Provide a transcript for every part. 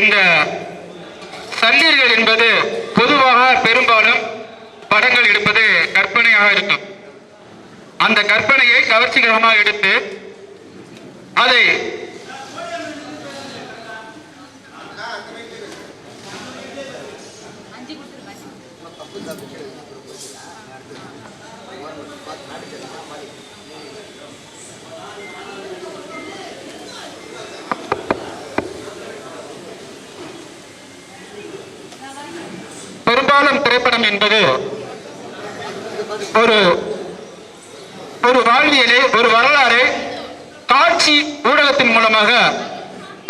இந்த சல்லீர்கள் என்பது பொதுவாக பெரும்பாலும் படங்கள் எடுப்பது கற்பனையாக இருக்கும். அந்த கற்பனையை கவர்ச்சிகரமாக எடுத்து அதை பெரும்பாலும் திரைப்படம் என்பது ஒரு ஒரு வாழ்வியலை, ஒரு வரலாறை காட்சி ஊடகத்தின் மூலமாக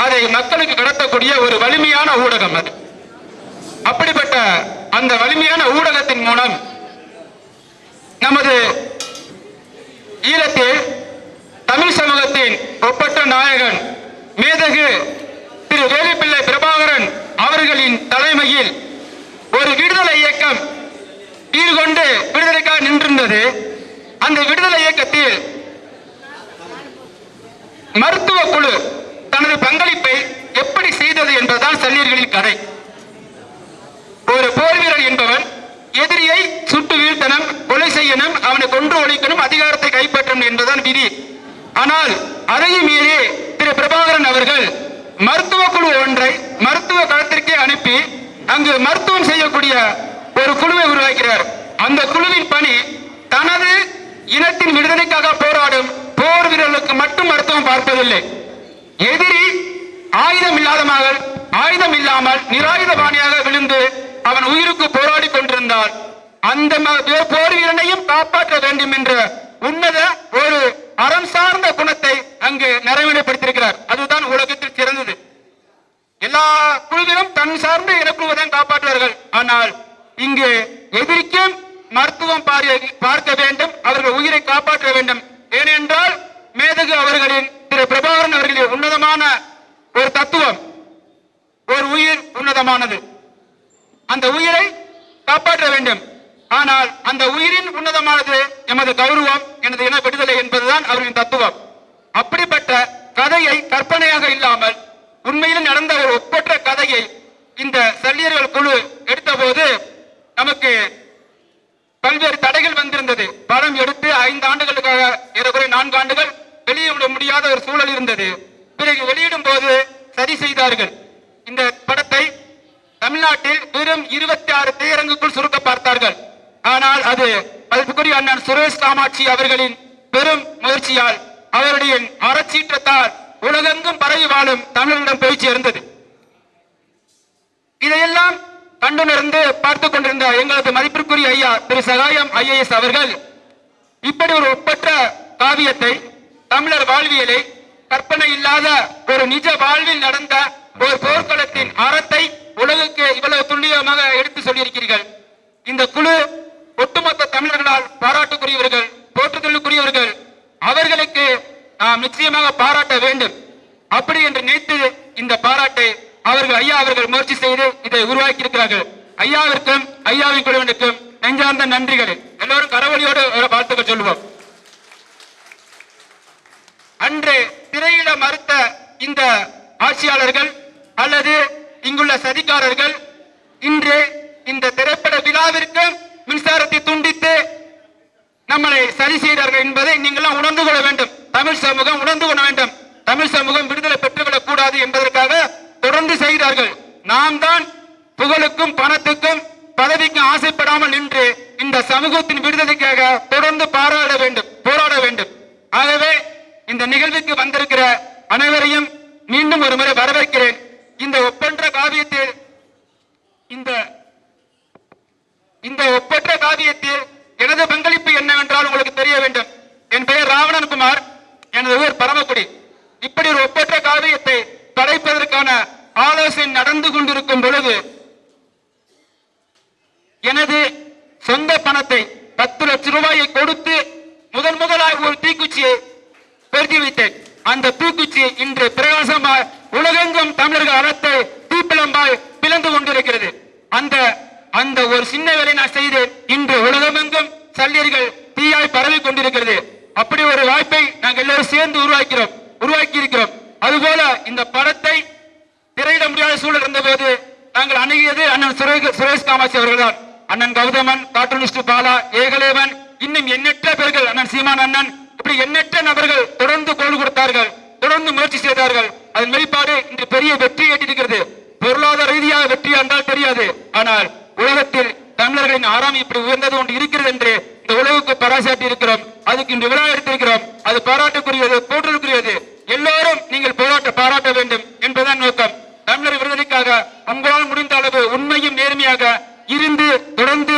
அதை மக்களுக்கு கடத்தக்கூடிய ஒரு வலிமையான ஊடகம் அது. அப்படிப்பட்ட அந்த வலிமையான ஊடகத்தின் மூலம் நமது ஈழத்தில் தமிழ் சமூகத்தின் ஒப்பற்ற நாயகன் மேதகு திரு வேலுப்பிள்ளை பிரபாகரன் அவர்களின் தலைமையில் ஒரு விடுதலை இயக்கம் ஈடுகொண்டு விடுதலைக்காக நின்றிருந்தது. அந்த விடுதலை இயக்கத்தில் மருத்துவ குழு தனது பங்களிப்பை எப்படி செய்தது என்பதுதான் சல்லீர்களின் கதை. ஒரு போர் வீரர் என்பவன் எதிரியை சுட்டு வீழ்த்தணும், கொலை செய்யணும், அவனை கொன்று ஒழிக்கணும், அதிகாரத்தை கைப்பற்றணும் என்பதுதான் விதி. ஆனால் அதையும் மீறி திரு பிரபாகரன் அவர்கள் மருத்துவ குழு ஒன்றை மருத்துவ களத்திற்கே அனுப்பி அங்கு மருத்துவம் செய்யக்கூடிய ஒரு குழுவை உருவாக்கிறார். அந்த குழுவின் பணி தனது இனத்தின் விடுதலைக்காக போராடும் போர் வீரர்களுக்கு மட்டும் மருத்துவம் பார்ப்பதில்லை. எதிரி ஆயுதம் இல்லாமல் நிராயுதபாணியாக விழுந்து அவன் உயிருக்கு போராடி கொண்டிருந்தால் அந்த போர் வீரனையும் காப்பாற்ற வேண்டும் என்ற உன்னத ஒரு அறம் சார்ந்த குணத்தை அங்கு நிறைவேற்றப்படுத்தியிருக்கிறார். அதுதான் உலகத்தில் சிறந்தது. எல்லா குழுவிலும் தன் சார்ந்த இனக்குழுவதான் காப்பாற்றுவார்கள். ஆனால் இங்கு எதிரிக்கும் மருத்துவம் பார்க்க வேண்டும், அவர்கள் உயிரை காப்பாற்ற வேண்டும். ஏனென்றால் மேதகு அவர்களின் திரு பிரபாகரன் அவர்களின் உன்னதமான ஒரு தத்துவம், ஒரு உயிர் உன்னதமானது, அந்த உயிரை காப்பாற்ற வேண்டும். ஆனால் அந்த உயிரின் உன்னதமானது எமது கௌரவம், எனது இன விடுதலை என்பதுதான் அவர்களின் தத்துவம். அப்படிப்பட்ட கதையை கற்பனையாக இல்லாமல் உண்மையில் நடந்த ஒரு ஒப்பற்ற கதையை இந்த சல்லீர்கள் குழு எடுத்த போது நமக்கு பல்வேறு தடைகள் வந்திருந்தது. படம் எடுத்து 5 ஆண்டுகளுக்காக ஏறக்குறைய 4 ஆண்டுகள் வெளியிட முடியாத ஒரு சூழல் இருந்தது. பிறகு வெளியிடும் போது சரி செய்தார்கள். இந்த படத்தை தமிழ்நாட்டில் வெறும் 26 திரையரங்குக்குள் சுருக்க பார்த்தார்கள். ஆனால் அது மதிப்புக்குரிய அண்ணன் சுரேஷ் காமாட்சி அவர்களின் பெரும் முயற்சியால், அவருடைய அறச்சீற்றத்தால் உலகெங்கும் பரவி வாழும் தமிழர்களிடம் போய் சேர்ந்தது. இதையெல்லாம் கண்டுணர்ந்து பார்த்துக் கொண்டிருந்த எங்களது மதிப்பிற்குரிய ஐயா திரு சகாயம் IAS அவர்கள் இப்படி ஒரு ஒப்பற்ற காவியத்தை, தமிழர் வாழ்வியலை, கற்பனை இல்லாத ஒரு நிஜ வாழ்வில் நடந்த ஒரு போர்க்களத்தின் அறத்தை உலகுக்கு இவ்வளவு துல்லியமாக எடுத்து சொல்லியிருக்கிறீர்கள். இந்த குழு ஒட்டுமொத்த தமிழர்களால் பாராட்டுக்குரியவர்கள், போற்றுதலுக்குரியவர்கள். அவர்களுக்கு நாம் நிச்சயமாக பாராட்ட வேண்டும். அப்படி என்று நினைத்து இந்த பாராட்டை ஐயா அவர்கள் முயற்சி செய்து இதை உருவாக்கி இருக்கிறார்கள். ஐயாவிற்கும் ஐயாவின் குழுவினருக்கும் நெஞ்சார்ந்த நன்றிகள். எல்லோரும் கரவொலியோடு வாழ்த்துக்கள் சொல்லுவோம். அன்று திரையிட மறுத்த இந்த ஆட்சியாளர்கள் அல்லது இங்குள்ள சதிகாரர்கள் இன்று இந்த திரைப்பட விழாவிற்கும் மின்சாரத்தை துண்டித்து நம்மளை சரி செய்தார்கள் என்பதை நீங்களாம் உணர்ந்து கொள்ள வேண்டும். தமிழ் சமூகம் உணர்ந்து கொள்ள வேண்டும். தமிழ் சமூகம் விடுதலை பெற்றுவிடக் கூடாது என்பதற்காக தொடர்ந்து செய்தார்கள். நாம் தான் புகழுக்கும் பணத்துக்கும் பதவிக்கும் ஆசைப்படாமல் நின்று இந்த சமூகத்தின் விடுதலைக்காக தொடர்ந்து போராட வேண்டும். ஆகவே இந்த நிகழ்வுக்கு வந்திருக்கிற அனைவரையும் மீண்டும் ஒரு முறை வரவேற்கிறேன். இந்த ஒப்பற்ற காவியத்தில் இந்த ஒப்பற்ற காவியத்தில் எனது பங்களிப்பு என்னவென்றால் உங்களுக்கு தெரிய வேண்டும். என் பெயர் ராவணன்குமார், எனது ஊர் பரமக்குடி. இப்படி ஒரு ஒப்பற்ற காவியத்தை படைப்பதற்கான ஆலோசனை நடந்து கொண்டிருக்கும் பொழுது எனது சொந்த பணத்தை 10 லட்சம் ரூபாயை கொடுத்து முதலாக ஒரு தீக்குச்சியை பெருத்தி வைத்தேன். அந்த தீக்குச்சி இன்று பிரகாசமாய் உலகெங்கும் தமிழர்கள் அறத்தை தீப்பிழம்பாய் பிளந்து கொண்டிருக்கிறது. அந்த ஒரு சின்ன வேலை நான் செய்தேன். இன்று உலகமெங்கும் சல்லீர்கள் தீயாய் பரவி கொண்டிருக்கிறது. அப்படி ஒரு வாய்ப்பை நாங்கள் எல்லோரும் சேர்ந்து உருவாக்கி இருக்கிறோம். அதுபோல இந்த படத்தை திரையிட முடியாத சூழல் இருந்தபோது நாங்கள் அணுகியது அண்ணன் சுரேஷ் காமாட்சி அவர்கள்தான். அண்ணன் கௌதமன், கார்ட்டூனிஸ்ட் பாலா, ஏகலேவன், இன்னும் எண்ணற்ற பேர்கள், அண்ணன் சீமான் அண்ணன், இப்படி எண்ணற்ற நபர்கள் தொடர்ந்து குரல் கொடுத்தார்கள், தொடர்ந்து முயற்சி செய்தார்கள். அதன் வெளிப்பாடு இன்று பெரிய வெற்றி ஏற்றிருக்கிறது. பொருளாதார ரீதியாக வெற்றி என்றால் தெரியாது, ஆனால் உலகத்தில் தமிழர்களின் ஆறாம் இப்படி உயர்ந்தது ஒன்று இருக்கிறது என்று இந்த உலகுக்கு பராசாட்டி இருக்கிறோம். அதுக்கு இன்று விழா எடுத்திருக்கிறோம். அது பாராட்டுக்குரியது, போற்றலுக்குரியது. எல்லோரும் நீங்கள் பாராட்ட வேண்டும் என்பதுதான் நோக்கம். தமிழர் விடுதலைக்காக உங்களால் முடிந்த அளவு உண்மையும் நேர்மையாக இருந்து தொடர்ந்து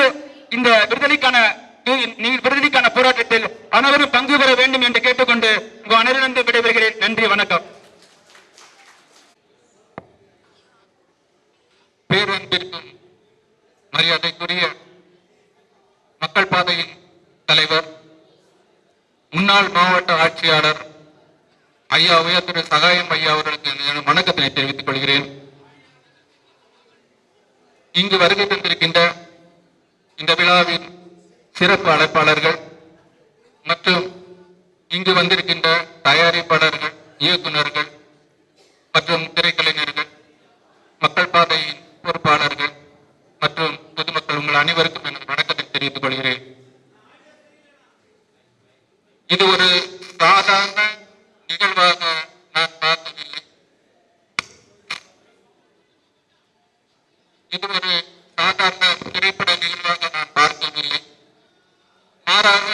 இந்த விடுதலைக்கான போராட்டத்தில் அனைவரும் பங்கு பெற வேண்டும் என்று கேட்டுக்கொண்டு உங்கள் அனைவரிடம் விடைபெறுகிறேன். நன்றி, வணக்கம். பேரன்பிற்கும் மரியாதைக்குரிய மக்கள் பாதையின் தலைவர், முன்னாள் மாவட்ட ஆட்சியாளர் ஐயா உயர் திரு சகாயம் ஐயா அவர்களுக்கு வணக்கத்தினை தெரிவித்துக் கொள்கிறேன். இங்கு வருகை தந்திருக்கின்ற இந்த விழாவின் சிறப்பு அழைப்பாளர்கள் மற்றும் இங்கு வந்திருக்கின்ற தயாரிப்பாளர்கள், இயக்குநர்கள் மற்றும் திரைக்கலைஞர்கள், மக்கள் பாதையின் பொறுப்பாளர்கள் மற்றும் பொதுமக்கள், உங்கள் அனைவருக்கும் எனது வணக்கத்தை தெரிவித்துக் கொள்கிறேன். இது ஒரு சாதாரண நிகழ்வாக நான் பார்த்ததில்லை. இது ஒரு சாதாரண திரைப்பட நிகழ்வாக நான் பார்க்கவில்லை. மாறாக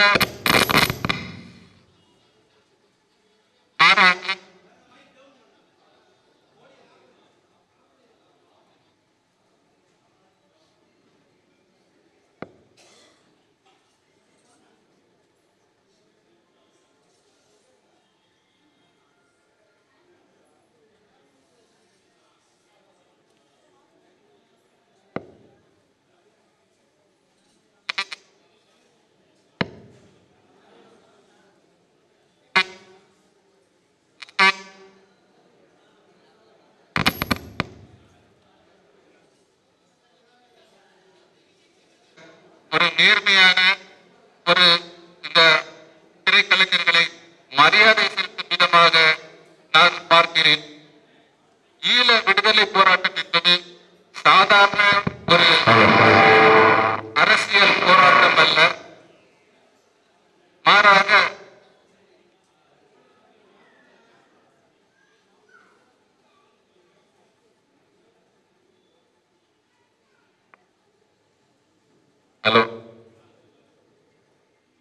ஒரு நேர்மையான ஒரு இந்த திரைக்கலைஞர்களை மரியாதை செலுத்தும் விதமாக நான் பார்க்கிறேன். ஈழ விடுதலை போராட்டம் என்பது சாதாரண ஒரு அரசியல் போராட்டம் அல்ல. மாறாக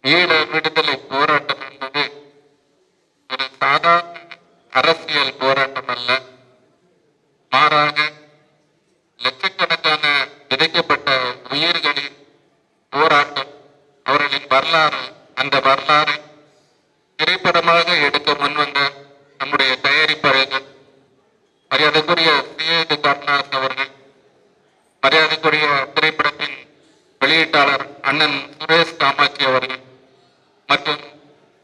ஈழ விடுதலை போராட்டம் என்பது ஒரு சாதாரண அரசியல் போராட்டம் அல்ல. மாறாக லட்சக்கணக்கான விதைக்கப்பட்ட உயிர்களின் போராட்டம், அவர்களின் வரலாறு. அந்த வரலாறை திரைப்படமாக எடுக்க முன்வந்த நம்முடைய தயாரிப்பாளர்கள், மரியாதைக்குரிய சிஏது கருணாஸ் அவர்கள், மரியாதைக்குரிய திரைப்படத்தின் வெளியீட்டாளர் அண்ணன் சுரேஷ் காமாட்சி அவர்கள் மற்றும்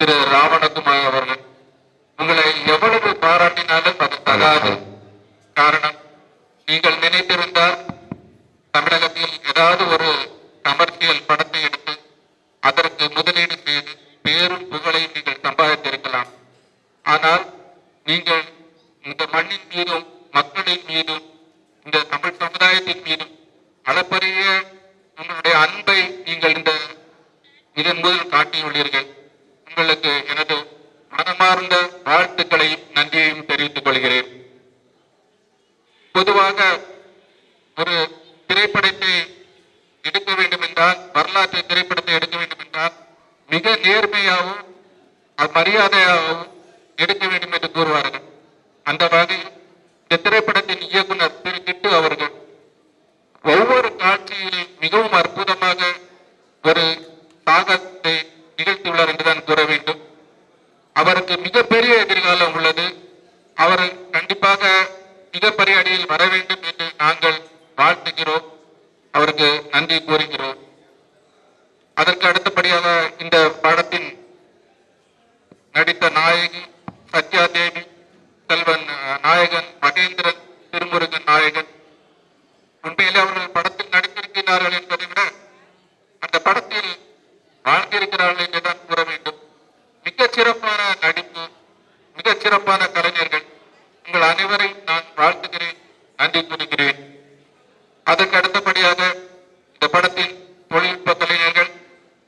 திரு ராவணகுமார் அவர்கள், உங்களை எவ்வளவு பாராட்டினாலும் அது தகாது. காரணம், நீங்கள் நினைத்திருந்தால் தமிழகத்தில் ஏதாவது ஒரு கமர்ஷியல் படத்தை எடுத்து அதற்கு முதலீடு செய்து பேரும் புகழை நீங்கள் சம்பாதித்திருக்கலாம். ஆனால் நீங்கள் இந்த மண்ணின் மீதும் மக்களின் மீதும் இந்த தமிழ் சமுதாயத்தின் மீதும் அளப்பரிய உங்களுடைய அன்பை நீங்கள் இதன் முதல் காட்டியுள்ளீர்கள். உங்களுக்கு எனது மனமார்ந்த வாழ்த்துக்களையும் நன்றியையும் தெரிவித்துக் கொள்கிறேன். பொதுவாக ஒரு திரைப்படத்தை எடுக்க வேண்டும் என்றால், வரலாற்று திரைப்படத்தை எடுக்க வேண்டும் என்றால் மிக நேர்மையாகவும் மரியாதையாகவும் எடுக்க வேண்டும் என்று கூறுவார்கள். அந்த வகையில் இந்த திரைப்படத்தின் இயக்குனர் திரு கிட்டு அவர்கள் ஒவ்வொரு காட்சியிலும் மிகவும் அற்புதமாக ஒரு சாகத்தை நிகழ்த்தியுள்ளார் என்றுதான் கூற வேண்டும். அவருக்கு மிகப்பெரிய எதிர்காலம் உள்ளது. அவர் கண்டிப்பாக மிகப்பெரிய அடியில் வர வேண்டும் என்று நாங்கள் வாழ்த்துகிறோம், அவருக்கு நன்றி கூறுகிறோம். அதற்கு அடுத்தபடியாக இந்த படத்தின் நடித்த நாயகி சத்யா தேவி, செல்வன் நாயகன் மகேந்திரன், திருமுருகன் நாயகன், உண்மையிலே அவர்கள் படத்தில் நடித்திருக்கிறார்கள் என்பதை விட அந்த படத்தில் வாழ்ந்திருக்கிறார்கள் என்றுதான் கூற வேண்டும். மிகச் சிறப்பான நடிப்பு, மிகச் சிறப்பான கலைஞர்கள். உங்கள் அனைவரையும் நான் வாழ்த்துகிறேன், நன்றி கூறுகிறேன். அதற்கு அடுத்தபடியாக இந்த படத்தின் தொழில்நுட்ப கலைஞர்கள்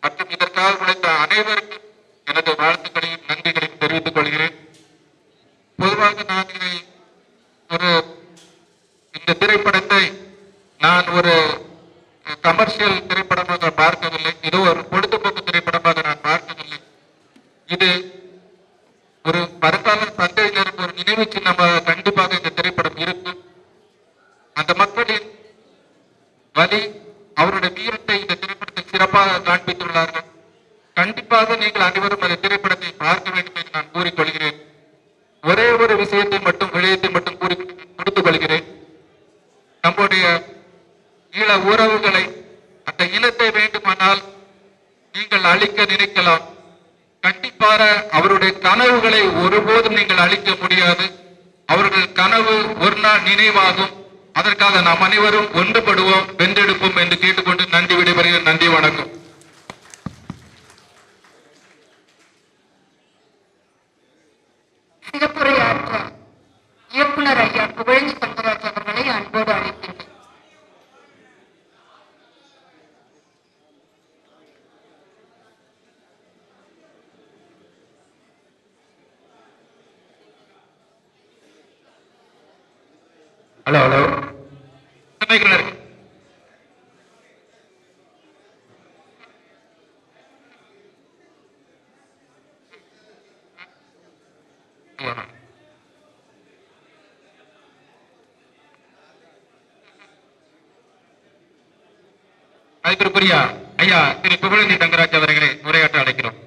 மற்றும் இதற்காக உழைத்த அனைவருக்கும் எனது வாழ்த்துக்களையும் நன்றிகளையும் தெரிவித்துக் கொள்கிறேன். பொதுவாக நான் இதை ஒரு இந்த திரைப்படத்தை நான் ஒரு கமர்ஷியல் திரைப்படமாக பார்க்கவில்லை. இது ஒரு பொழுதுபோக்கு திரைப்படமாக நான் பார்க்கவில்லை. இது ஒரு வருங்கால சந்தையினருக்கு ஒரு நினைவு சின்னமாக கண்டிப்பாக இந்த திரைப்படம் இருக்கும். அந்த மக்களின் வலி, அவருடைய வீரத்தை இந்த திரைப்படத்தில் சிறப்பாக காண்பித்துள்ளார்கள். கண்டிப்பாக நீங்கள் அனைவரும் அந்த திரைப்படத்தை பார்க்க வேண்டும் என்று நான் கூறிக்கொள்கிறேன். ஒரே ஒரு விஷயத்தை மட்டும் விடயத்தை மட்டும் கூறி முடித்துக் கொள்கிறேன். நம்முடைய ஈழ உறவுகளை, அந்த இனத்தை வேண்டுமானால் நீங்கள் அழிக்க நினைக்கலாம். கண்டிப்பாக அவருடைய கனவுகளை ஒருபோதும் நீங்கள் அழிக்க முடியாது. அவர்கள் கனவு ஒரு நாள் நினைவாகும். அதற்காக நாம் அனைவரும் ஒன்றுபடுவோம், வென்றெடுப்போம் என்று கேட்டுக்கொண்டு நன்றி விடைபெறுகிறேன். நன்றி, வணக்கம். சிறப்புரையாற்ற இயக்குனர் ஐயா புகழேந்தி தங்கராஜ் அவர்களை அன்போடு அழைக்கின்றேன். ஹலோ ஹலோ மைக்கில் இருக்கு. அதற்குரிய ஐயா திரு புகழேந்தி தங்கராஜ் அவர்களை உரையாற்ற அழைக்கிறோம்.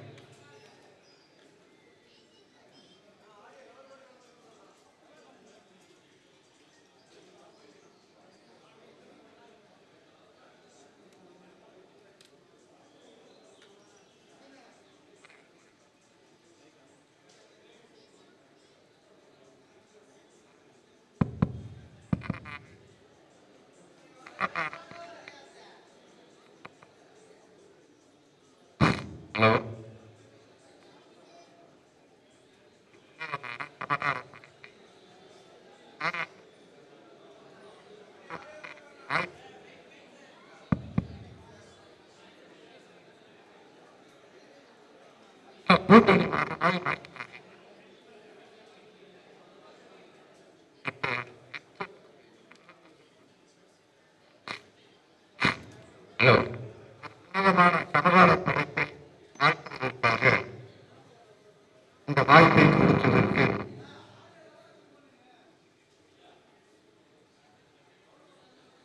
ஹலோ ஹலோ சமகால படைப்பை வாழ்த்துவதற்காக இந்த வாய்ப்பை கொடுத்ததற்கு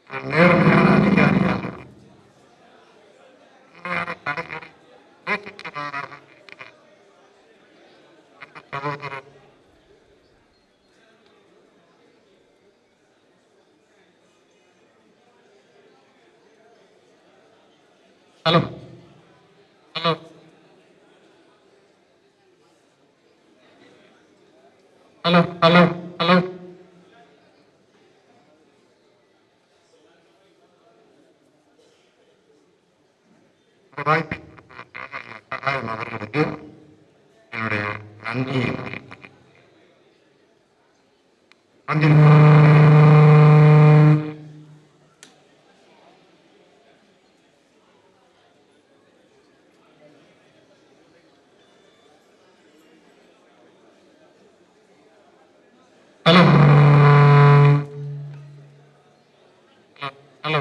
ஒரு நேர்மையான அதிகாரியாக, உண்மையான தலைவரை, நேசிக்கிறவராக இருக்கிற அந்த சகோதரர் hello hello hello hello hello இந்த வாய்ப்பை சகாயம் அவர்களுக்கு என்னுடைய நன்றியை hello hello hello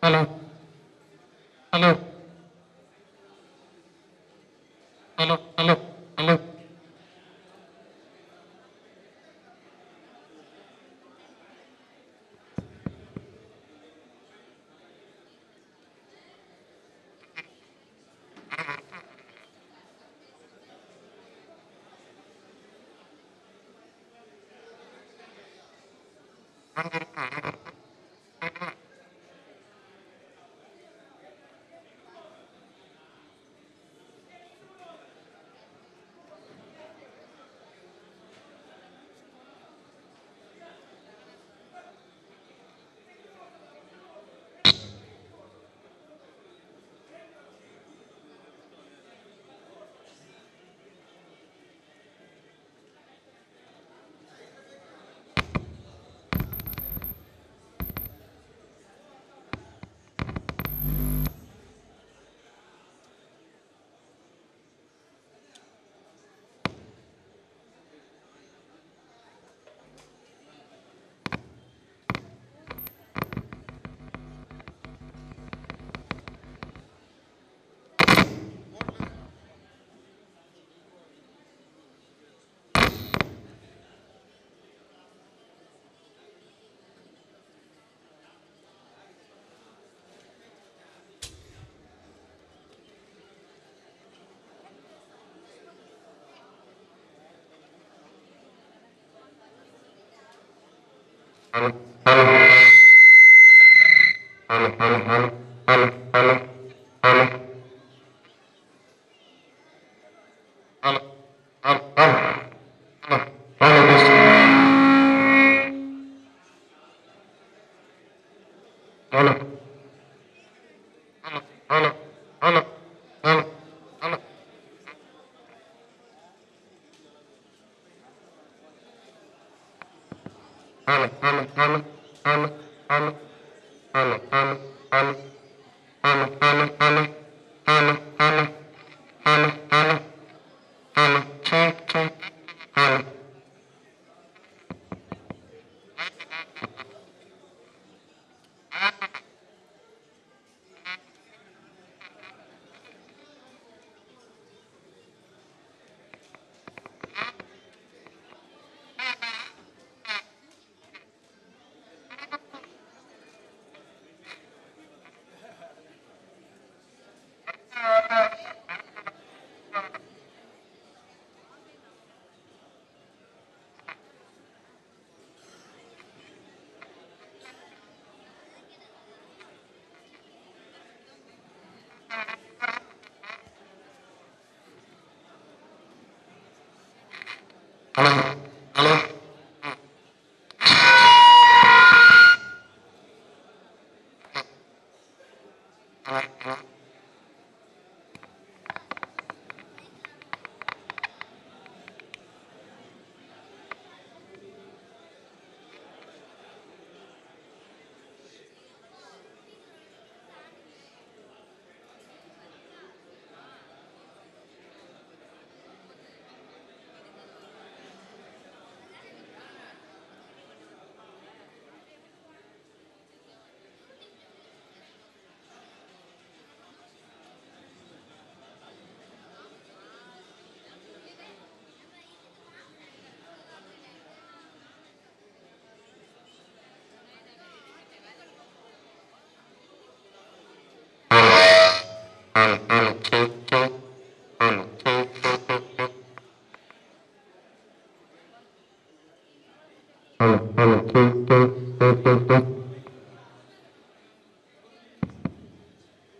hello hello hello hello hello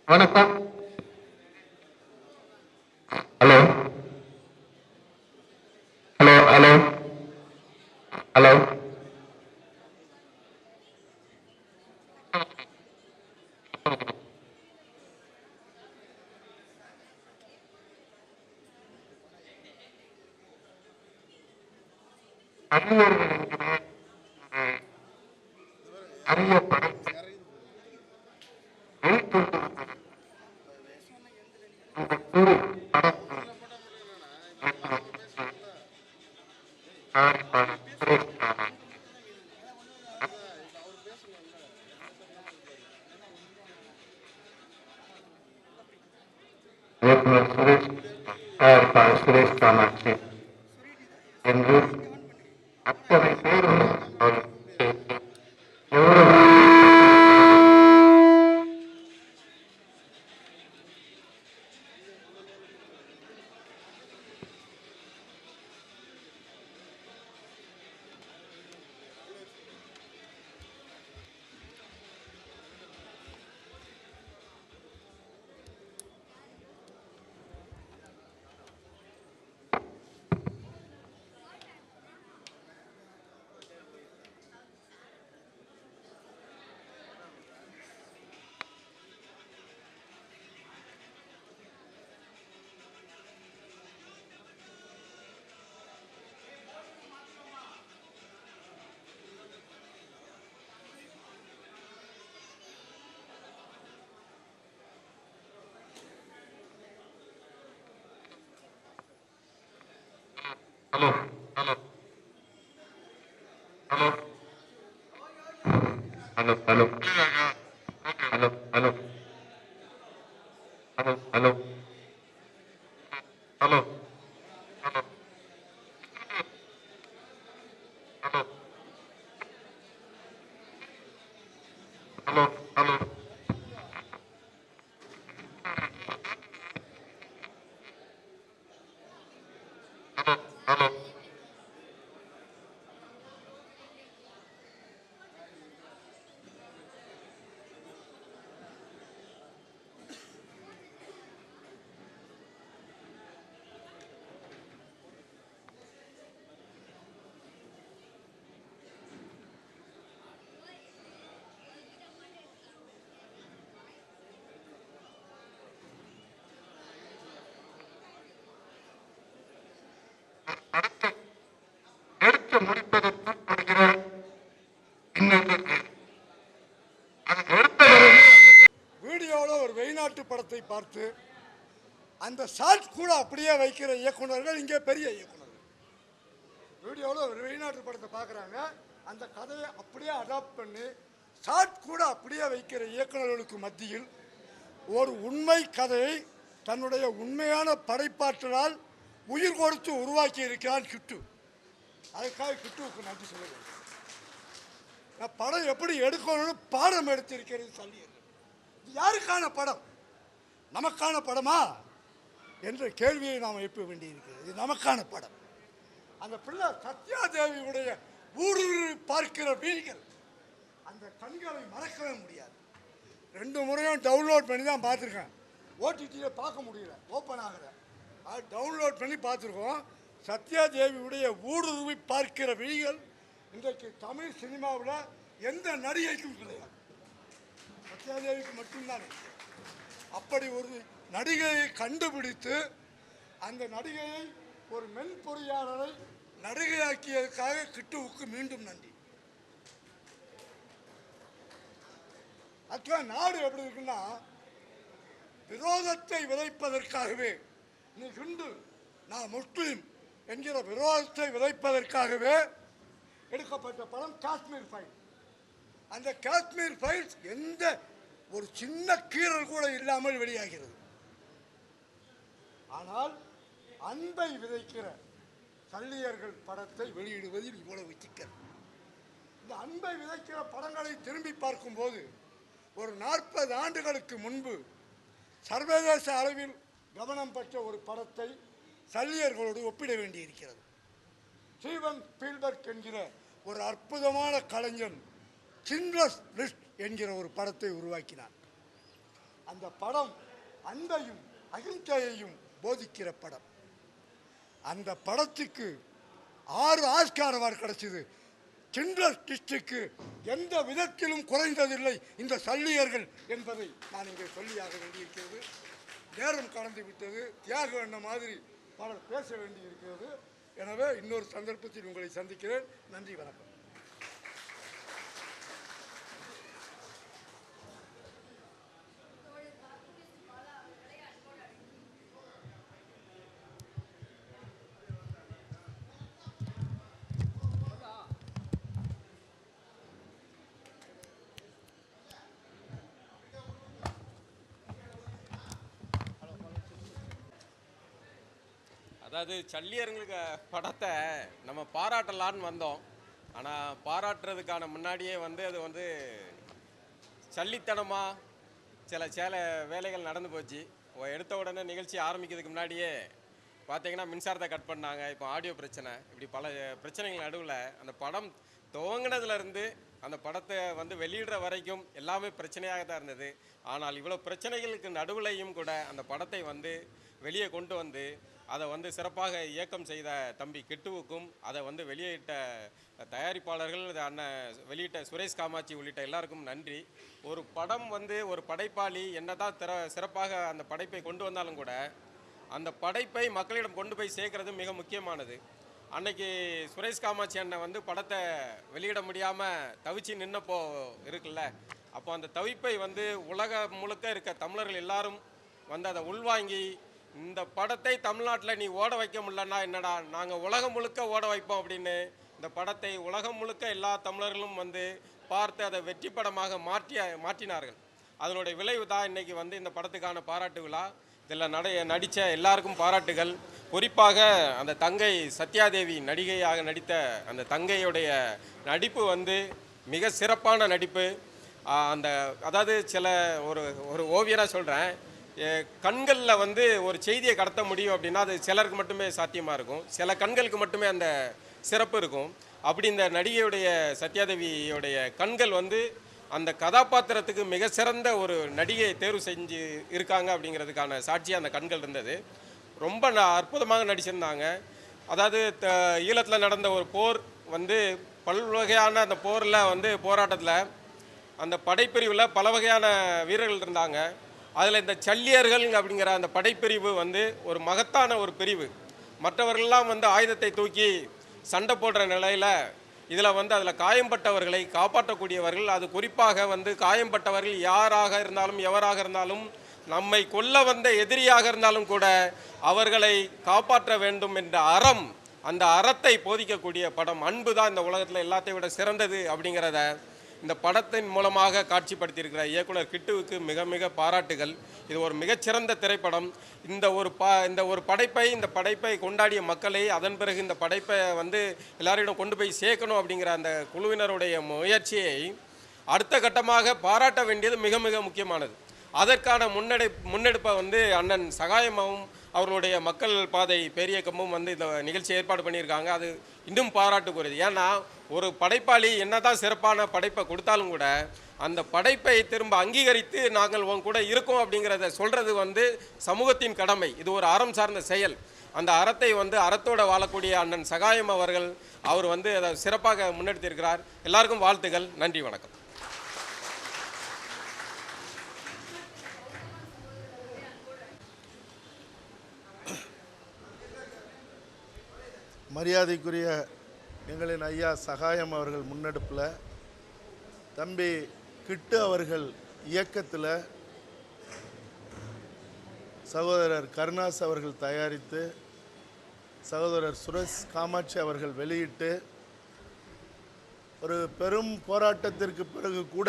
வணக்கம். ஹலோ ஹலோ ஹலோ ஹலோ அரிய படைப்பு இந்த கூறு படைப்பு இயக்குனர் சுரேஷ், தயாரிப்பாளர் சுரேஷ் காமாட்சி என்று அத்தனை பேரும் எவ்வளவு hello hello hello hello hello hello hello hello hello hello hello hello hello hello hello முடிப்பதற்கு கொடுக்கிறோம். இன்னொன்று அது எடுத்தவரை வீடியோவில் ஒரு வெளிநாட்டு படத்தை பார்த்து அந்த ஷார்ட் கூட அப்படியே வைக்கிற இயக்குனர்கள் இங்கே பெரிய இயக்குனர்கள். வீடியோவில் ஒரு வெளிநாட்டு படத்தை பார்க்குறாங்க, அந்த கதையை அப்படியே அடாப்ட் பண்ணி ஷார்ட் கூட அப்படியே வைக்கிற இயக்குனர்களுக்கு மத்தியில் ஒரு உண்மை கதையை தன்னுடைய உண்மையான படைப்பாற்றலால் உயிர் கொடுத்து உருவாக்கி இருக்கிறான் கிட்டு. அதுக்காக கிட்டுவுக்கு நன்றி சொல்லுவேன். நான் படம் எப்படி எடுக்கணும்னு பாடம் எடுத்திருக்கிறது சல்லியர்கள். இது யாருக்கான படம்? நமக்கான படமா என்ற கேள்வியை நாம் எழுப்ப வேண்டியிருக்கிறது. இது நமக்கான படம். அந்த பிள்ளை சத்யாதேவியுடைய ஊடுருவி பார்க்கிற வீடுகள், அந்த கண்களை மறக்கவே முடியாது. 2 முறையும் டவுன்லோட் பண்ணி தான் பார்த்துருக்கேன். ஓடிடியில் பார்க்க முடியல, ஓப்பன் ஆகலை. அது டவுன்லோட் பண்ணி பார்த்துருக்கோம். சத்யாதேவியுடைய ஊடுருவி பார்க்கிற விழிகள் இன்றைக்கு தமிழ் சினிமாவில் எந்த நடிகைக்கும் கிடையாது, சத்யாதேவிக்கு மட்டும்தான். அப்படி ஒரு நடிகையை கண்டுபிடித்து அந்த நடிகையை ஒரு மென்பொறியாளரை நடிகையாக்கியதற்காக கிட்டுவுக்கு மீண்டும் நன்றி. அதுக்காக நாடு எப்படி இருக்குன்னா, விரோதத்தை விதைப்பதற்காகவே நீ ஹிந்து நான் முஸ்லீம் என்கிற விரோதத்தை விதைப்பதற்காகவே எடுக்கப்பட்ட படம் காஷ்மீர் ஃபைல். அந்த காஷ்மீர் ஃபைல்ஸ் எந்த ஒரு சின்ன கீறல் கூட இல்லாமல் வெளியாகிறது. ஆனால் அன்பை விதைக்கிற சல்லியர்கள் படத்தை வெளியிடுவதில் இவ்வளவு சிக்கல். இந்த அன்பை விதைக்கிற படங்களை திரும்பி பார்க்கும்போது ஒரு 40 ஆண்டுகளுக்கு முன்பு சர்வதேச அளவில் கவனம் பெற்ற ஒரு படத்தை சல்லியர்களோடு ஒப்பிட வேண்டியிருக்கிறது. ஸ்டீவன் ஸ்பீல்பர்க் என்கிற ஒரு அற்புதமான கலைஞன் சிண்ட்லர்ஸ் லிஸ்ட் என்கிற ஒரு படத்தை உருவாக்கினான். அந்த படம் அன்பையும் அகிம்சையையும் போதிக்கிற படம். அந்த படத்துக்கு 6 ஆஸ்கார் அவார்டு கிடைச்சது. சிண்ட்லர்ஸ் லிஸ்டுக்கு எந்த விதத்திலும் குறைந்ததில்லை இந்த சல்லியர்கள் என்பதை நான் இங்கே சொல்லியாக வேண்டியிருக்கிறது. நேரம் கடந்து விட்டது. தியாக எண்ண மாதிரி பலர் பேச வேண்டியிருக்கிறது. எனவே இன்னொரு சந்தர்ப்பத்தில் உங்களை சந்திக்கிறேன். நன்றி, வணக்கம். அதாவது சல்லியர்களுக்கு படத்தை நம்ம பாராட்டலான்னு வந்தோம். ஆனால் பாராட்டுறதுக்கான முன்னாடியே அது சல்லித்தனமாக சில வேலைகள் நடந்து போச்சு. எடுத்த உடனே நிகழ்ச்சி ஆரம்பிக்கிறதுக்கு முன்னாடியே பார்த்தீங்கன்னா மின்சாரத்தை கட் பண்ணாங்க. இப்போ ஆடியோ பிரச்சனை, இப்படி பல பிரச்சனைகள் நடுவில் அந்த படம் துவங்கினதுலேருந்து அந்த படத்தை வெளியிடுற வரைக்கும் எல்லாமே பிரச்சனையாக தான் இருந்தது. ஆனால் இவ்வளோ பிரச்சனைகளுக்கு நடுவுலையும் கூட அந்த படத்தை வெளியே கொண்டு வந்து அதை சிறப்பாக இயக்கம் செய்த தம்பி கிட்டுவுக்கும், அதை வெளியிட்ட தயாரிப்பாளர்கள், அண்ணன் வெளியிட்ட சுரேஷ் காமாட்சி உள்ளிட்ட எல்லாருக்கும் நன்றி. ஒரு படம் ஒரு படைப்பாளி என்னதான் சிறப்பாக அந்த படைப்பை கொண்டு வந்தாலும் கூட அந்த படைப்பை மக்களிடம் கொண்டு போய் சேர்க்கறது மிக முக்கியமானது. அன்னைக்கு சுரேஷ் காமாட்சி அண்ணன் படத்தை வெளியிட முடியாமல் தவிச்சு நின்னப்போ இருக்குல்ல, அப்போ அந்த தவிப்பை உலகம் முழுக்க இருக்க தமிழர்கள் எல்லாரும் அதை உள்வாங்கி, இந்த படத்தை தமிழ்நாட்டில் நீ ஓட வைக்க முடியலன்னா என்னடா, நாங்கள் உலகம் முழுக்க ஓட வைப்போம் அப்படின்னு இந்த படத்தை உலகம் முழுக்க எல்லா தமிழர்களும் பார்த்து அதை வெற்றி படமாக மாற்றினார்கள். அதனுடைய விளைவு தான் இன்றைக்கி இந்த படத்துக்கான பாராட்டு விழா. இதில் நடித்த எல்லாருக்கும் பாராட்டுகள். குறிப்பாக அந்த தங்கை சத்யாதேவி நடிகையாக நடித்த அந்த தங்கையுடைய நடிப்பு மிக சிறப்பான நடிப்பு. அதாவது ஒரு ஓவியராக சொல்கிறேன், கண்களில் ஒரு செய்தியை கடத்த முடியும் அப்படின்னா அது சிலருக்கு மட்டுமே சாத்தியமாக இருக்கும், சில கண்களுக்கு மட்டுமே அந்த சிறப்பு இருக்கும். அப்படி இந்த நடிகையுடைய சத்யாதேவியோடைய கண்கள் அந்த கதாபாத்திரத்துக்கு மிக சிறந்த ஒரு நடிகையை தேர்வு செஞ்சு இருக்காங்க அப்படிங்கிறதுக்கான சாட்சியாக அந்த கண்கள் இருந்தது. ரொம்ப அற்புதமாக நடிச்சிருந்தாங்க. அதாவது ஈழத்தில் நடந்த ஒரு போர் பல்வகையான அந்த போரில் போராட்டத்தில் அந்த படைப்பிரிவில் பல வகையான வீரர்கள் இருந்தாங்க. அதில் இந்த சல்லியர்கள் அப்படிங்கிற அந்த படைப்பிரிவு ஒரு மகத்தான ஒரு பிரிவு. மற்றவர்கள்லாம் ஆயுதத்தை தூக்கி சண்டை போடுற நிலையில் இதில் வந்து அதில் காயம்பட்டவர்களை காப்பாற்றக்கூடியவர்கள், அது குறிப்பாக வந்து காயம்பட்டவர்கள் யாராக இருந்தாலும் எவராக இருந்தாலும் நம்மை கொல்ல வந்த எதிரியாக இருந்தாலும் கூட அவர்களை காப்பாற்ற வேண்டும் என்ற அறம், அந்த அறத்தை போதிக்கக்கூடிய படம். அன்பு தான் இந்த உலகத்தில் எல்லாத்தையும் விட சிறந்தது அப்படிங்கிறத இந்த படத்தின் மூலமாக காட்சிப்படுத்தியிருக்கிற இயக்குனர் கிட்டுவுக்கு மிக மிக பாராட்டுகள். இது ஒரு மிகச்சிறந்த திரைப்படம். இந்த ஒரு படைப்பை கொண்டாடிய மக்களை, அதன் பிறகு இந்த படைப்பை வந்து எல்லாரிடம் கொண்டு போய் சேர்க்கணும் அப்படிங்கிற அந்த குழுவினருடைய முயற்சியை அடுத்த கட்டமாக பாராட்ட வேண்டியது மிக மிக முக்கியமானது. அதற்கான முன்னெடுப்பை வந்து அண்ணன் சகாயமாவும் அவர்களுடைய மக்கள் பாதை பேரியக்கமும் வந்து இந்த நிகழ்ச்சி ஏற்பாடு பண்ணியிருக்காங்க. அது இன்னும் பாராட்டுக்குரியது. ஏன்னா ஒரு படைப்பாளி என்னதான் சிறப்பான படைப்பை கொடுத்தாலும் கூட அந்த படைப்பை திரும்ப அங்கீகரித்து நாங்கள் உன் கூட இருக்கோம் அப்படிங்கிறத சொல்கிறது வந்து சமூகத்தின் கடமை. இது ஒரு அறம் சார்ந்த செயல். அந்த அறத்தை வந்து அறத்தோடு வாழக்கூடிய அண்ணன் சகாயம் அவர் வந்து அதை சிறப்பாக முன்னெடுத்திருக்கிறார். எல்லாருக்கும் வாழ்த்துக்கள். நன்றி, வணக்கம். மரியாதைக்குரிய எங்களின் ஐயா சகாயம் அவர்கள் முன்னெடுப்பில், தம்பி கிட்டு அவர்கள் இயக்கத்தில், சகோதரர் கருணாஸ் அவர்கள் தயாரித்து, சகோதரர் சுரேஷ் காமாட்சி அவர்கள் வெளியிட்டு, ஒரு பெரும் போராட்டத்திற்கு பிறகு கூட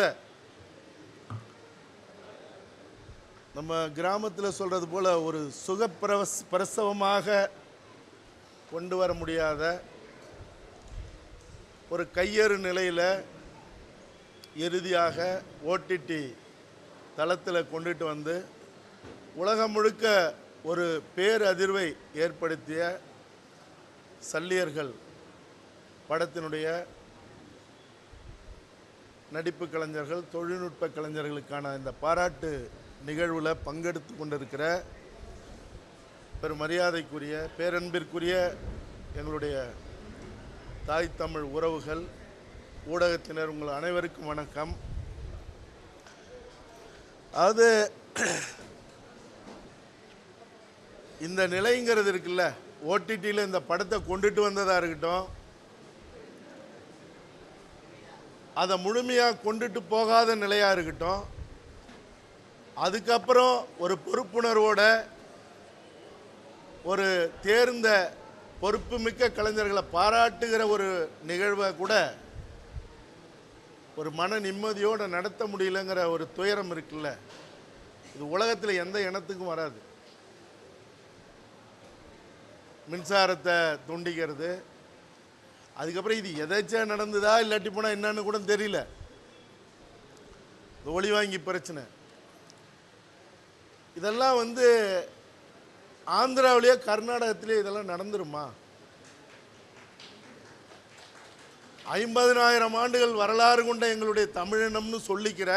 நம்ம கிராமத்தில் சொல்கிறது போல் ஒரு பிரசவமாக கொண்டு வர முடியாத ஒரு கையறு நிலையில் இறுதியாக ஓடிடி தளத்தில் கொண்டுட்டு வந்து உலகம் முழுக்க ஒரு பேரதிர்வை ஏற்படுத்திய சல்லியர்கள் படத்தினுடைய நடிப்பு கலைஞர்கள், தொழில்நுட்ப கலைஞர்களுக்கான இந்த பாராட்டு நிகழ்வில் பங்கெடுத்து கொண்டிருக்கிற பெருமரியாதைக்குரிய பேரன்பிற்குரிய எங்களுடைய தாய் தமிழ் உறவுகள், ஊடகத்தினர், உங்கள் அனைவருக்கும் வணக்கம். அது இந்த நிலைங்கிறது இருக்குல்ல, ஓடிடியில் இந்த படத்தை கொண்டுட்டு வந்ததாக இருக்கட்டும், அதை முழுமையாக கொண்டுட்டு போகாத நிலையாக இருக்கட்டும், அதுக்கப்புறம் ஒரு பொறுப்புணர்வோட ஒரு தேர்ந்த பொறுப்புமிக்க கலைஞர்களை பாராட்டுகிற ஒரு நிகழ்வை கூட ஒரு மன நிம்மதியோடு நடத்த முடியலங்கிற ஒரு துயரம் இருக்குல்ல, இது உலகத்தில் எந்த இனத்துக்கும் வராது. மின்சாரத்தை துண்டிக்கிறது, அதுக்கப்புறம் இது எதாச்சும் நடந்ததா இல்லாட்டி போனால் என்னன்னு கூட தெரியல, ஒளி வாங்கி பிரச்சனை, இதெல்லாம் வந்து ஆந்திராவிலேயே கர்நாடகத்திலே இதெல்லாம் நடந்துருமா? 50,000 ஆண்டுகள் வரலாறு கொண்ட எங்களுடைய தமிழினம்னு சொல்லிக்கிற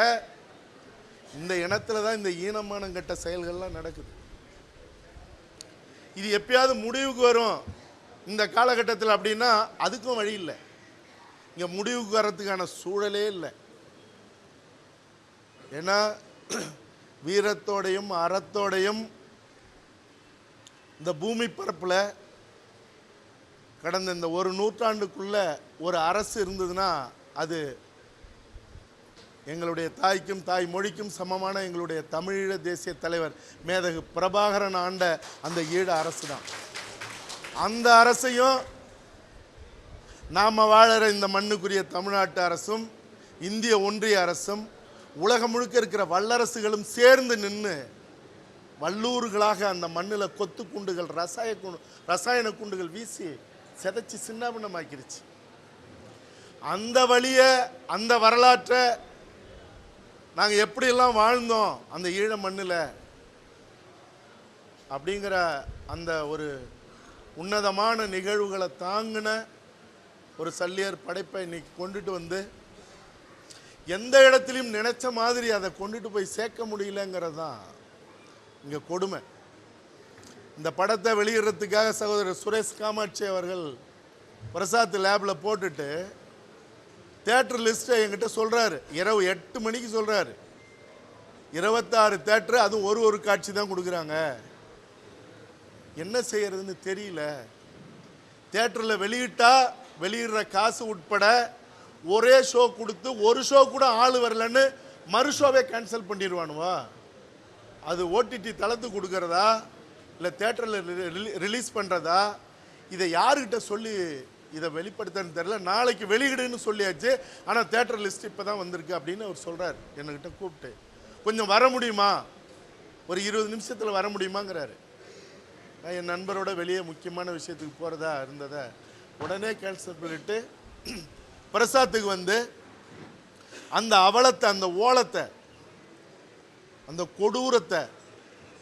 இந்த இனத்துல தான் இந்த ஈனமானங்கட்ட செயல்கள்லாம் நடக்குது. இது எப்பயாவது முடிவுக்கு வரும் இந்த காலகட்டத்தில் அப்படின்னா அதுக்கும் வழி இல்லை. இங்கே முடிவுக்கு வர்றதுக்கான சூழலே இல்லை. ஏன்னா வீரத்தோடையும் அறத்தோடையும் இந்த பூமி பரப்பில் கடந்த இந்த ஒரு நூற்றாண்டுக்குள்ள ஒரு அரசு இருந்ததுன்னா அது எங்களுடைய தாய்க்கும் தாய் மொழிக்கும் சமமான எங்களுடைய தமிழீழ தேசிய தலைவர் மேதகு பிரபாகரன் ஆண்ட அந்த ஈழ அரசு தான். அந்த அரசையும் நாம் வாழற இந்த மண்ணுக்குரிய தமிழ்நாட்டு அரசும் இந்திய ஒன்றிய அரசும் உலகம் முழுக்க இருக்கிற வல்லரசுகளும் சேர்ந்து நின்று வல்லூர்களாக அந்த மண்ணில் கொத்து குண்டுகள் ரசாயன குண்டுகள் வீசி செதைச்சி சின்னாபின்னமாக்கிருச்சு. அந்த வழியை, அந்த வரலாற்றை நாங்கள் எப்படியெல்லாம் வாழ்ந்தோம் அந்த ஈழ மண்ணில் அப்படிங்கிற அந்த ஒரு உன்னதமான நிகழ்வுகளை தாங்கின ஒரு சல்லியர் படைப்பை இன்னைக்கு கொண்டுட்டு வந்து எந்த இடத்துலையும் நினைச்ச மாதிரி அதை கொண்டுட்டு போய் சேர்க்க முடியலங்கிறது தான் இங்கே கொடுமை. இந்த படத்தை வெளியிடுறதுக்காக சகோதரர் சுரேஷ் காமாட்சி அவர்கள் பிரசாத் லேபில் போட்டுட்டு தேட்டர் லிஸ்ட்டை என்கிட்ட சொல்கிறாரு. இரவு 8 மணிக்கு சொல்கிறாரு. 26 தேட்டரு, அதுவும் ஒரு காட்சி தான் கொடுக்குறாங்க. என்ன செய்யறதுன்னு தெரியல. தியேட்டரில் வெளியிட்டா வெளியிடுற காசு உட்பட ஒரே ஷோ கொடுத்து ஒரு ஷோ கூட ஆள் வரலன்னு மறு ஷோவே கேன்சல் பண்ணிடுவானுவா? அது ஓடிடி தளத்துக்கு கொடுக்கறதா இல்லை தியேட்டரில் ரிலீஸ் பண்ணுறதா? இதை யாருக்கிட்ட சொல்லி இதை வெளிப்படுத்தன்னு தெரில. நாளைக்கு வெளியிடுன்னு சொல்லியாச்சு, ஆனால் தியேட்டர் லிஸ்ட் இப்போ தான் வந்திருக்கு அப்படின்னு அவர் சொல்கிறார். என்கிட்ட கூப்பிட்டு கொஞ்சம் வர முடியுமா, ஒரு 20 நிமிஷத்தில் வர முடியுமாங்கிறாரு. நான் என் நண்பரோட வெளியே முக்கியமான விஷயத்துக்கு போகிறதா இருந்ததை உடனே கேன்சல் பண்ணிட்டு பிரசாத்துக்கு வந்து அந்த அவலத்தை, அந்த ஓலத்தை, அந்த கொடூரத்தை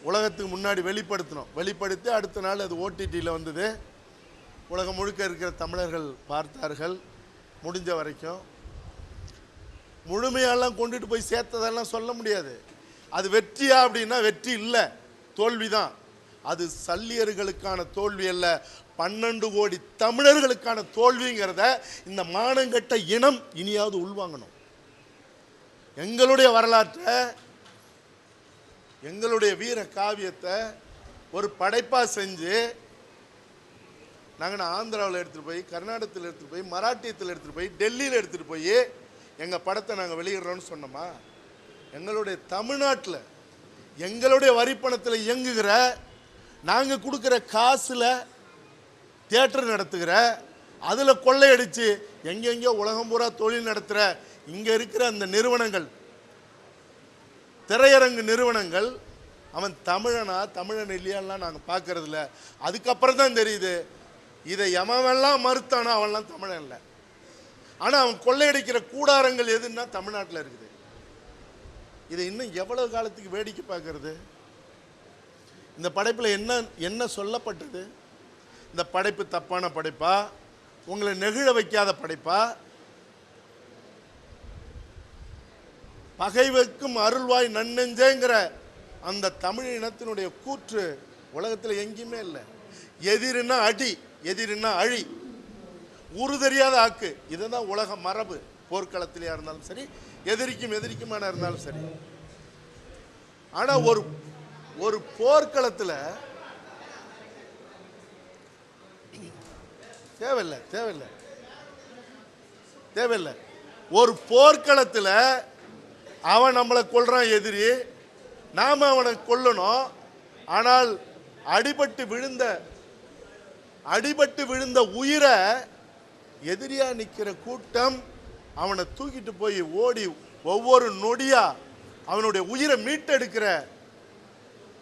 உலகத்துக்கு முன்னாடி வெளிப்படுத்தி அடுத்த நாள் அது ஓடிடியில் வந்தது. உலகம் முழுக்க இருக்கிற தமிழர்கள் பார்த்தார்கள். முடிஞ்ச வரைக்கும் முழுமையெல்லாம் கொண்டுட்டு போய் சேர்த்ததெல்லாம் சொல்ல முடியாது. அது வெற்றியா அப்படின்னா வெற்றி இல்லை, தோல்வி தான். அது சல்லியர்களுக்கான தோல்வி அல்ல, 12 கோடி தமிழர்களுக்கான தோல்விங்கிறத இந்த மானங்கட்ட இனம் இனியாவது உள்வாங்கணும். எங்களுடைய வரலாற்றை, எங்களுடைய வீர காவியத்தை ஒரு படைப்பாக செஞ்சு நாங்கள் ஆந்திராவில் எடுத்துகிட்டு போய், கர்நாடகத்தில் எடுத்துகிட்டு போய், மராட்டியத்தில் எடுத்துகிட்டு போய், டெல்லியில் எடுத்துகிட்டு போய் எங்கள் படத்தை நாங்கள் வெளியிடுறோன்னு சொன்னோமா? எங்களுடைய தமிழ்நாட்டில் எங்களுடைய வரிப்பணத்தில் இயங்குகிற, நாங்கள் கொடுக்குற காசில் தியேட்டர் நடத்துகிற, அதில் கொள்ளையடித்து எங்கெங்கேயோ உலகம் பூரா தொழில் நடத்துகிற இங்கே இருக்கிற அந்த நிறுவனங்கள், திரையரங்கு நிறுவனங்கள், அவன் தமிழனா தமிழன் இல்லையான்லாம் நாங்கள் பார்க்கறதில்ல. அதுக்கப்புறம் தான் தெரியுது இதை எவன்லாம் மறுத்தானோ அவன்லாம் தமிழன் இல்லை. ஆனால் அவன் கொள்ளையடிக்கிற கூடாரங்கள் எதுன்னா தமிழ்நாட்டில் இருக்குது. இதை இன்னும் எவ்வளவு காலத்துக்கு வேடிக்கை பார்க்கறது? இந்த படைப்பில் என்ன சொல்லப்பட்டது? இந்த படைப்பு தப்பான படைப்பா, உங்களை நெகிழ வைக்காத படைப்பா, பகை வைக்கும் அருள்வாய் நன்னெஞ்சேங்கிற அந்த தமிழ் இனத்தினுடைய கூற்று உலகத்தில் எங்கேயுமே இல்லை. எதிரின்னா அடி, எதிரின்னா அழி, ஊறு தெரியாத ஆக்கு. இதுதான் உலக மரபு. போர்க்களத்திலேயா இருந்தாலும் சரி, எதிரிக்குமான இருந்தாலும் சரி. ஆனால் ஒரு போர்க்களத்தில் தேவையில்லை. ஒரு போர்க்களத்தில் அவன் நம்மளை கொல்றான் எதிரி, நாம் அவனை கொல்லணும். ஆனால் அடிபட்டு விழுந்த உயிரை எதிரியா நிற்கிற கூட்டம் அவனை தூக்கிட்டு போய் ஓடி ஒவ்வொரு நொடியா அவனுடைய உயிரை மீட்டெடுக்கிற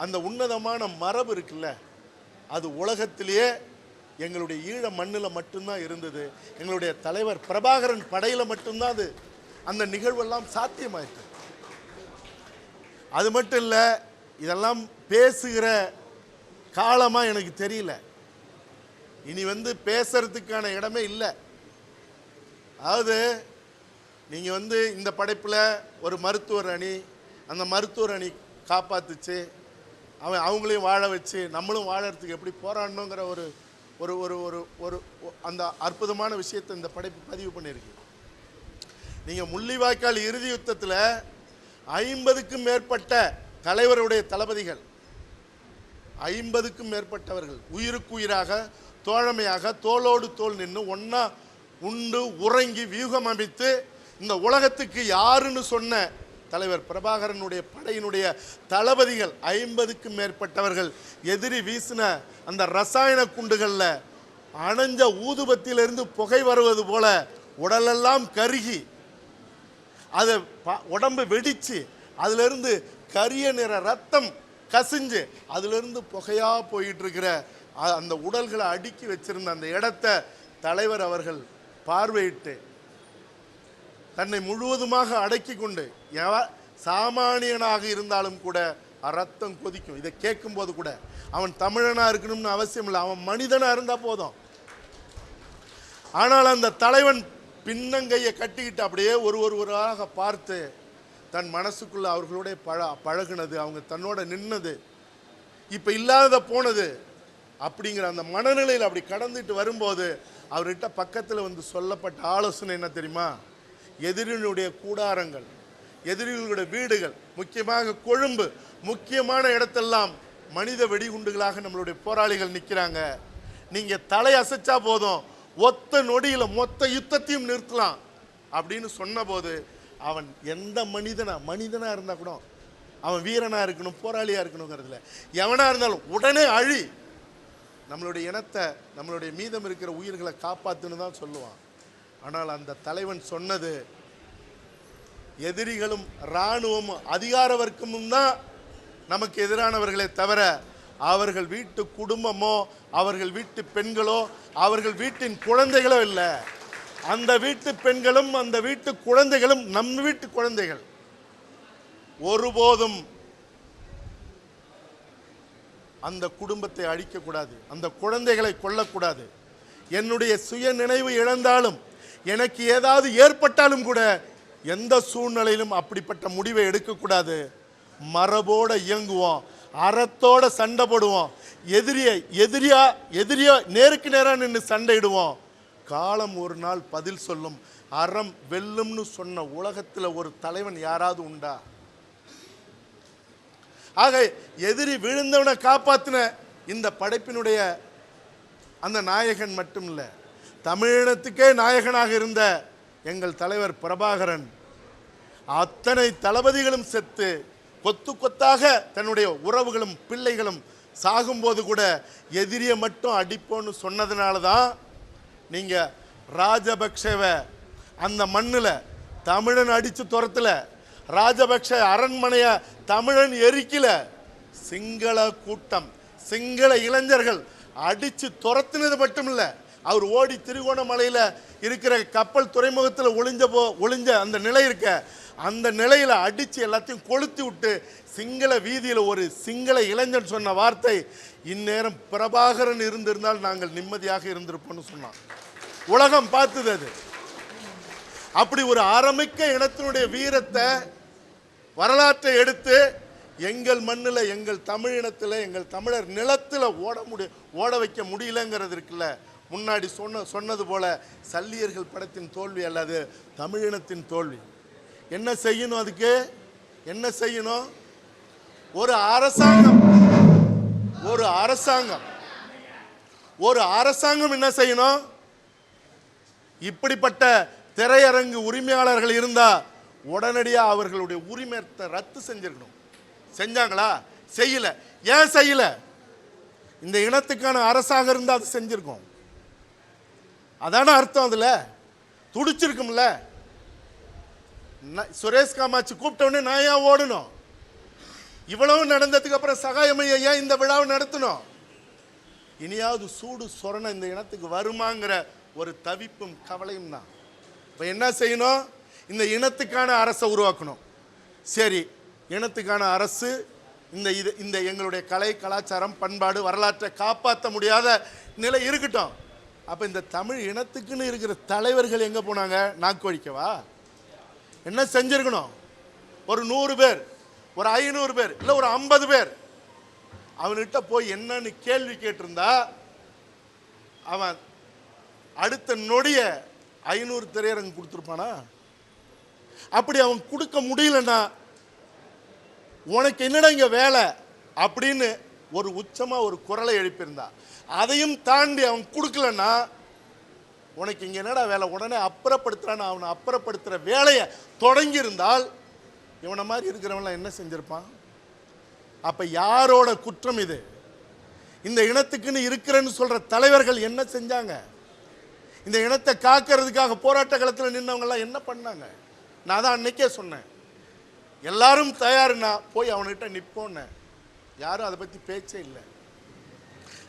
அந்த உன்னதமான மரபு இருக்குல்ல, அது உலகத்திலேயே எங்களுடைய ஈழ மண்ணில் மட்டும்தான் இருந்தது. எங்களுடைய தலைவர் பிரபாகரன் படையில் மட்டும்தான் அது அந்த நிகழ்வெல்லாம் சாத்தியமாயிற்று. அது மட்டும் இல்லை, இதெல்லாம் பேசுகிற காலமாக எனக்கு தெரியல. இனி பேசுறதுக்கான இடமே இல்லை. அதாவது நீங்கள் இந்த படைப்பில் ஒரு மருத்துவர் அணி, அந்த மருத்துவர் அணி காப்பாத்துச்சு, அவங்களையும் வாழ வச்சு நம்மளும் வாழறதுக்கு எப்படி போராடணுங்கிற ஒரு ஒரு ஒரு ஒரு ஒரு அந்த அற்புதமான விஷயத்தை இந்த படைப்பு பதிவு பண்ணியிருக்கு. நீங்கள் முள்ளிவாய்க்கால் இறுதி யுத்தத்தில் 50க்கும் மேற்பட்ட தலைவருடைய தளபதிகள், 50க்கும் மேற்பட்டவர்கள் உயிருக்கு உயிராக, தோழமையாக, தோளோடு தோள் நின்று ஒன்றா உண்டு உறங்கி வியூகம் அமைத்து இந்த உலகத்துக்கு யாருன்னு சொன்ன தலைவர் பிரபாகரனுடைய படையினுடைய தளபதிகள் 50க்கும் மேற்பட்டவர்கள் எதிரி வீசின அந்த ரசாயன குண்டுகளில் அணைஞ்ச ஊதுபத்தியிலிருந்து புகை வருவது போல உடலெல்லாம் கருகி, அதை உடம்பு வெடித்து அதிலிருந்து கரிய நிற ரத்தம் கசிஞ்சு அதிலிருந்து புகையா போயிட்டு இருக்கிற அந்த உடல்களை அடுக்கி வச்சிருந்த அந்த இடத்தை தலைவர் அவர்கள் பார்வையிட்டு தன்னை முழுவதுமாக அடக்கி கொண்டு, சாமானியனாக இருந்தாலும் கூட ரத்தம் கொதிக்கும். இதை கேட்கும்போது கூட அவன் தமிழனா இருக்கணும்னு அவசியம் இல்லை, அவன் மனிதனா இருந்தா போதும். ஆனால் அந்த தலைவன் பின்னங்கையை கட்டிக்கிட்டு அப்படியே ஒருவராக பார்த்து தன் மனசுக்குள்ள அவர்களோட பழகுனது, அவங்க தன்னோட நின்னது, இப்போ இல்லாத போனது அப்படிங்கிற அந்த மனநிலையில் அப்படி கடந்துட்டு வரும்போது அவர்கிட்ட பக்கத்தில் சொல்லப்பட்ட ஆலோசனை என்ன தெரியுமா? எதிரிகளுடைய கூடாரங்கள், எதிரிகளுடைய வீடுகள், முக்கியமாக கொழும்பு, முக்கியமான இடத்தெல்லாம் மனித வெடிகுண்டுகளாக நம்மளுடைய போராளிகள் நிற்கிறாங்க. நீங்க தலை அசைச்சா போதும், ஒத்த நொடியில மொத்த யுத்தத்தையும் நிறுத்தலாம் அப்படின்னு சொன்னபோது அவன் எந்த மனிதனா இருந்தா கூட அவன் வீரனா இருக்கணும், போராளியா இருக்கணுங்கிறதுல எவனா இருந்தாலும் உடனே அழி, நம்மளுடைய இனத்தை, நம்மளுடைய மீதம் இருக்கிற உயிர்களை காப்பாத்துன்னு தான் சொல்லுவான். ஆனால் அந்த தலைவன் சொன்னது, எதிரிகளும் இராணுவமும் அதிகார வர்க்கமும் தான் நமக்கு எதிரானவர்களே தவிர அவர்கள் வீட்டு குடும்பமோ, அவர்கள் வீட்டு பெண்களோ, அவர்கள் வீட்டின் குழந்தைகளோ இல்லை. அந்த வீட்டு பெண்களும் அந்த வீட்டு குழந்தைகளும் நம் வீட்டு குழந்தைகள். ஒருபோதும் அந்த குடும்பத்தை அழிக்கக்கூடாது, அந்த குழந்தைகளை கொல்லக்கூடாது. என்னுடைய சுய நினைவு இழந்தாலும், எனக்கு ஏதாவது ஏற்பட்டாலும் கூட எந்த சூழ்நிலையிலும் அப்படிப்பட்ட முடிவை எடுக்கக்கூடாது. மரபோட இயங்குவோம், அறத்தோட சண்டை போடுவோம், எதிரியா நேருக்கு நேராக நின்று சண்டையிடுவோம். காலம் ஒரு நாள் பதில் சொல்லும். அறம் வெல்லும்னு சொன்ன உலகத்தில் ஒரு தலைவன் யாராவது உண்டா? ஆக எதிரி விழுந்தவனை காப்பாத்தின இந்த படைப்பினுடைய அந்த நாயகன் மட்டும் இல்லை, தமிழினத்துக்கே நாயகனாக இருந்த எங்கள் தலைவர் பிரபாகரன் அத்தனை தளபதிகளும் செத்து கொத்து கொத்தாக தன்னுடைய உறவுகளும் பிள்ளைகளும் சாகும்போது கூட எதிரியை மட்டும் அடிப்போன்னு சொன்னதுனால தான் நீங்கள் ராஜபக்சேவை அந்த மண்ணில் தமிழன் அடித்து துரத்தல, ராஜபக்ஷ அரண்மனையை தமிழன் எரிக்கல, சிங்கள கூட்டம், சிங்கள இளைஞர்கள் அடித்து துரத்தினது மட்டும் இல்லை, அவர் ஓடி திருகோணமலையில் இருக்கிற கப்பல் துறைமுகத்தில் ஒளிஞ்ச அந்த நிலை இருக்க, அந்த நிலையில் அடித்து எல்லாத்தையும் கொளுத்தி விட்டு சிங்கள வீதியில் ஒரு சிங்கள இளைஞன் சொன்ன வார்த்தை, இந்நேரம் பிரபாகரன் இருந்திருந்தால் நாங்கள் நிம்மதியாக இருந்திருப்போம்னு சொன்னான். உலகம் பார்த்தது அது. அப்படி ஒரு ஆரம்பிக்க இனத்தினுடைய வீரத்தை, வரலாற்றை எடுத்து எங்கள் மண்ணில், எங்கள் தமிழ் இனத்தில், எங்கள் தமிழர் நிலத்தில் ஓட வைக்க முடியலங்கிறது இருக்குல்ல. முன்னாடி சொன்னது போல சல்லியர்கள் படத்தின் தோல்வி அல்லது தமிழினத்தின் தோல்வி. என்ன செய்யணும்? அதுக்கு என்ன செய்யணும்? ஒரு அரசாங்கம் என்ன செய்யணும்? இப்படிப்பட்ட திரையரங்கு உரிமையாளர்கள் இருந்தா உடனடியாக அவர்களுடைய உரிமையை ரத்து செஞ்சிருக்கணும். செஞ்சாங்களா? செய்யல. ஏன் செய்யல? இந்த இனத்துக்கான அரசாக இருந்தால் அது செஞ்சிருக்கும். அதான அர்த்தம். அதுல துடிச்சிருக்கும்ல. சுரேஷ் காமாட்சி கூப்பிட்டோடனே நான் ஏன் ஓடணும்? இவ்வளவு நடந்ததுக்கு அப்புறம் சகாயமையா ஏன் இந்த விழாவை நடத்தணும்? இனியாவது சூடு சொரண இந்த இனத்துக்கு வருமாங்கிற ஒரு தவிப்பும் கவலையும் தான். இப்போ என்ன செய்யணும்? இந்த இனத்துக்கான அரசை உருவாக்கணும். சரி, இனத்துக்கான அரசு இந்த எங்களுடைய கலை, கலாச்சாரம், பண்பாடு, வரலாற்றை காப்பாற்ற முடியாத நிலை இருக்கட்டும். அப்போ இந்த தமிழ் இனத்துக்குன்னு இருக்கிற தலைவர்கள் எங்கே போனாங்க? நாக்கு வழிக்கவா? என்ன செஞ்சிருக்கணும்? ஒரு 100 பேர், ஒரு 500 பேர், இல்லை ஒரு 50 பேர் அவன்கிட்ட போய் என்னன்னு கேள்வி கேட்டிருந்தா அவன் அடுத்த நொடிய 500 திரையரங்கு கொடுத்துருப்பானா? அப்படி அவன் கொடுக்க முடியலன்னா உனக்கு என்னடா இங்க வேலை அப்படின்னு ஒரு உச்சமா ஒரு குரலை எழுப்பியிருந்தா, அதையும் தாண்டி அவன் கொடுக்கலன்னா உனக்கு இங்க என்னடா வேலை, உடனே அப்புறப்படுத்துறான்னு அவனை அப்புறப்படுத்துற வேலையை தொடங்கி இருந்தால் இவனை மாதிரி இருக்கிறவன்லாம் என்ன செஞ்சிருப்பான்? அப்ப யாரோட குற்றம் இது? இந்த இனத்துக்குன்னு இருக்கிறேன்னு சொல்ற தலைவர்கள் என்ன செஞ்சாங்க? இந்த இனத்தை காக்கிறதுக்காக போராட்ட களத்தில் நின்றவங்கெல்லாம் என்ன பண்ணாங்க? நான் தான் அன்னைக்கே சொன்னேன், எல்லாரும் தயாருன்னா போய் அவன்கிட்ட நிற்போன்னு. யாரும் அதை பற்றி பேச்சே இல்லை.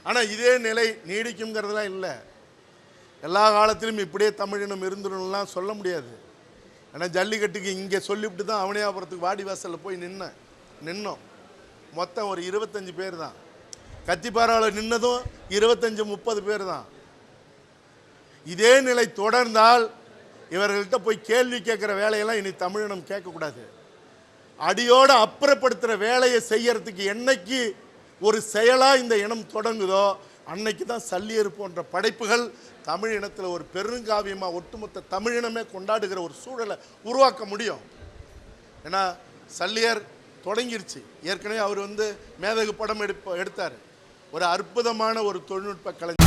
ஆனால் இதே நிலை நீடிக்குங்கிறதுலாம் இல்லை. எல்லா காலத்திலும் இப்படியே தமிழினம் இருந்துடணும்லாம் சொல்ல முடியாது. ஏன்னா ஜல்லிக்கட்டுக்கு இங்கே சொல்லிவிட்டு தான் அவனியாபுரத்துக்கு வாடிவாசலில் போய் நின்னோம். மொத்தம் ஒரு 25 பேர் தான். கத்திப்பாராவில் நின்னதும் 25-30 பேர் தான். இதே நிலை தொடர்ந்தால் இவர்கள்ட்ட போய் கேள்வி கேட்குற வேலையெல்லாம் இனி தமிழினம் கேட்கக்கூடாது. அடியோடு அப்புறப்படுத்துகிற வேலையை செய்யறதுக்கு என்னைக்கு ஒரு செயலாக இந்த இனம் தொடங்குதோ அன்னைக்கு தான் சல்லியர் போன்ற படைப்புகள் தமிழ் இனத்தில் ஒரு பெருங்காவியமாக ஒட்டுமொத்த தமிழினமே கொண்டாடுகிற ஒரு சூழலை உருவாக்க முடியும். ஏன்னா சல்லியர் தொடங்கிருச்சு. ஏற்கனவே அவர் மேதகு படம் எடுத்தார். ஒரு அற்புதமான ஒரு தொழில்நுட்ப கலைஞர்.